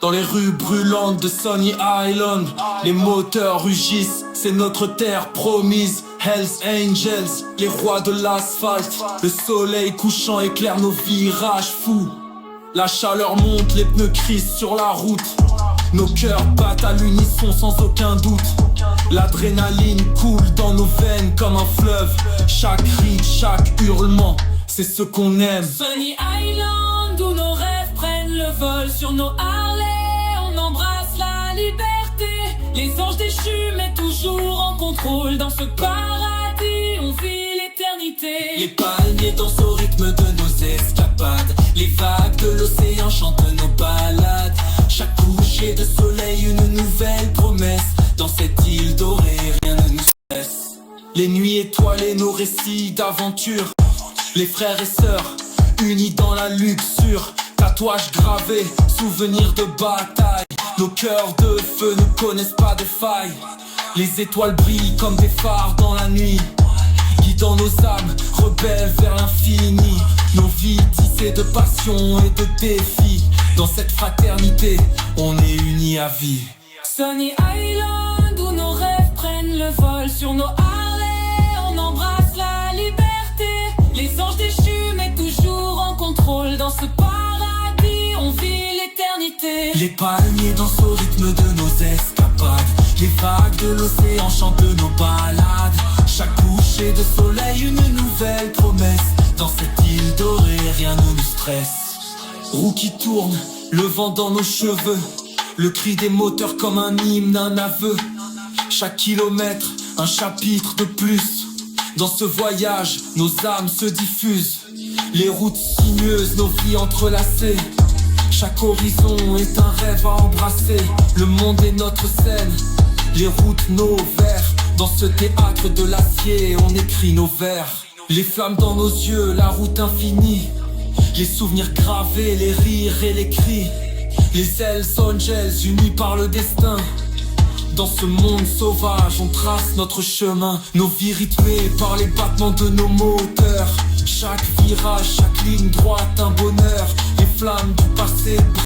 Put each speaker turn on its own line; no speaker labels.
Dans les rues brûlantes de Sunny Island, les moteurs rugissent, c'est notre terre promise. Hells Angels, les rois de l'asphalte. Le soleil couchant éclaire nos virages fous. La chaleur monte, les pneus crissent sur la route. Nos cœurs battent à l'unisson sans aucun doute. L'adrénaline coule dans nos veines comme un fleuve. Chaque cri, chaque hurlement, c'est ce qu'on aime.
Sunny Island où nos rêves prennent le vol. Sur nos Harley, on embrasse la liberté. Les anges déchus mais toujours en contrôle. Dans ce paradis, on vit l'éternité.
Les palmiers dansent au rythme de nos escapades. Les vagues de l'océan chantent nos balades. Chaque coucher de soleil, une nouvelle promesse. Dans cette île dorée, rien ne nous stresse. Les nuits étoilées, nos récits d'aventure. Les frères et sœurs, unis dans la luxure. Tatouages gravés, souvenirs de bataille. Nos cœurs de feu ne connaissent pas de failles. Les étoiles brillent comme des phares dans la nuit, guidant nos âmes, rebelles vers l'infini. Nos vies tissées de passion et de défis. Dans cette fraternité, on est unis à vie.
Sunny Island où nos rêves prennent le vol. Sur nos Harley, on embrasse la liberté. Les anges déchus mais toujours en contrôle. Dans ce paradis, on vit l'éternité.
Les palmiers dansent au rythme de nos escapades. Les vagues de l'océan chantent nos balades. Chaque coucher de soleil, une nouvelle promesse. Dans cette île dorée, rien ne nous stresse. Roue qui tourne, le vent dans nos cheveux. Le cri des moteurs comme un hymne, un aveu. Chaque kilomètre, un chapitre de plus. Dans ce voyage, nos âmes se diffusent. Les routes sinueuses, nos vies entrelacées. Chaque horizon est un rêve à embrasser. Le monde est notre scène, les routes nos vers. Dans ce théâtre de l'acier, on écrit nos vers. Les flammes dans nos yeux, la route infinie. Les souvenirs gravés, les rires et les cris. Les Hells Angels unis par le destin. Dans ce monde sauvage, on trace notre chemin. Nos vies rythmées par les battements de nos moteurs. Chaque virage, chaque ligne droite, un bonheur. Les flammes du passé